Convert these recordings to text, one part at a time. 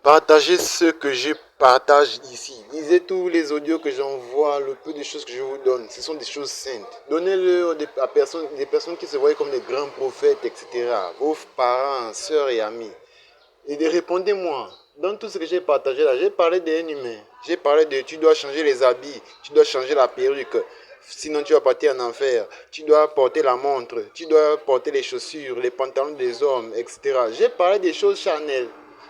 Partagez ce que je partage ici. Lisez tous les audios que j'envoie, le peu de choses que je vous donne. Ce sont des choses saintes. Donnez-le à des personnes qui se voient comme des grands prophètes, etc. Vos parents, sœurs et amis. Et répondez-moi. Dans tout ce que j'ai partagé là, j'ai parlé d'un humain. J'ai parlé de tu dois changer les habits, tu dois changer la perruque. Sinon tu vas partir en enfer. Tu dois porter la montre, tu dois porter les chaussures, les pantalons des hommes, etc. J'ai parlé des choses charnelles.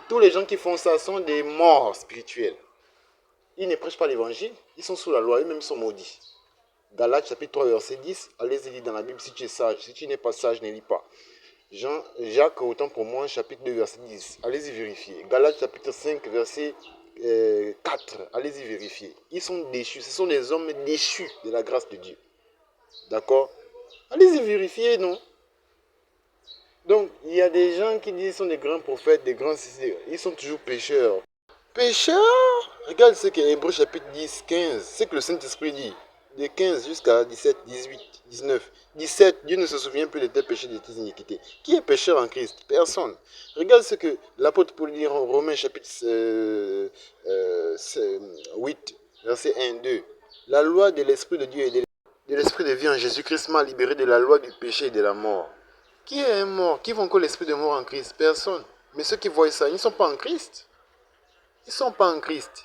Tous les gens qui font ça sont des morts spirituels. Ils ne prêchent pas l'évangile, ils sont sous la loi, eux-mêmes sont maudits. Galates chapitre 3 verset 10, allez-y lire dans la Bible si tu es sage. Si tu n'es pas sage, ne lis pas. Jacques, autant pour moi, chapitre 2 verset 10, allez-y vérifier. Galates chapitre 5 verset 4, allez-y vérifier. Ils sont déchus, ce sont des hommes déchus de la grâce de Dieu. D'accord? Allez-y vérifier, non? Donc, il y a des gens qui disent qu'ils sont des grands prophètes, des grands... Ils sont toujours pécheurs. Pécheurs? Regarde ce que Hébreux chapitre 10, 15, c'est que le Saint-Esprit dit. De 15 jusqu'à 17, 18, 19. 17, Dieu ne se souvient plus de tes péchés, de tes iniquités. Qui est pécheur en Christ? Personne. Regarde ce que l'apôtre Paul dit en Romains chapitre 8, verset 1, 2. La loi de l'Esprit de Dieu et de l'Esprit de vie en Jésus-Christ m'a libéré de la loi du péché et de la mort. Qui est mort? Qui voit encore l'esprit de mort en Christ? Personne. Mais ceux qui voient ça, ils ne sont pas en Christ. Ils ne sont pas en Christ.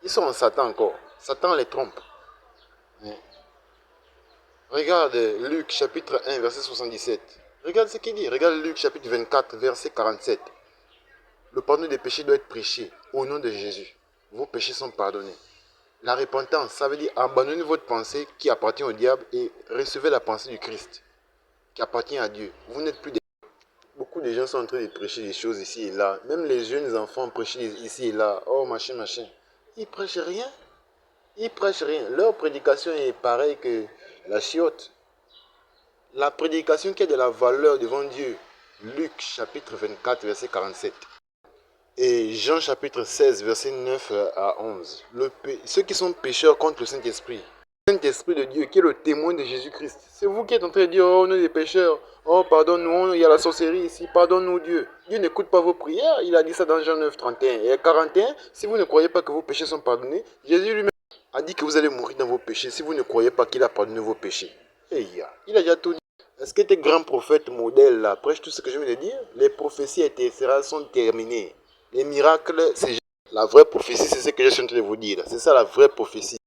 Ils sont en Satan encore. Satan les trompe. Regarde Luc chapitre 1 verset 77. Regarde ce qu'il dit. Regarde Luc chapitre 24 verset 47. Le pardon des péchés doit être prêché au nom de Jésus. Vos péchés sont pardonnés. La repentance, ça veut dire abandonner votre pensée qui appartient au diable et recevez la pensée du Christ qui appartient à Dieu. Vous n'êtes plus des... Beaucoup de gens sont en train de prêcher des choses ici et là. Même les jeunes enfants prêchent ici et là. Oh, machin, machin. Ils prêchent rien. Ils prêchent rien. Leur prédication est pareille que la chiotte. La prédication qui a de la valeur devant Dieu. Luc chapitre 24 verset 47. Et Jean chapitre 16 verset 9 à 11. Ceux qui sont pécheurs contre le Saint-Esprit. Le Saint-Esprit de Dieu qui est le témoin de Jésus-Christ. C'est vous qui êtes en train de dire, oh, on est des pécheurs. Oh, pardonne-nous, il y a la sorcellerie ici. Pardonne-nous Dieu. Dieu n'écoute pas vos prières. Il a dit ça dans Jean 9, 31. Et 41, si vous ne croyez pas que vos péchés sont pardonnés, Jésus lui-même a dit que vous allez mourir dans vos péchés si vous ne croyez pas qu'il a pardonné vos péchés. Et il a déjà tout dit. Est-ce que tes grands prophètes modèles là prêchent tout ce que je viens de dire? Les prophéties etc. sont terminées. Les miracles, c'est la vraie prophétie, c'est ce que je suis en train de vous dire. C'est ça la vraie prophétie.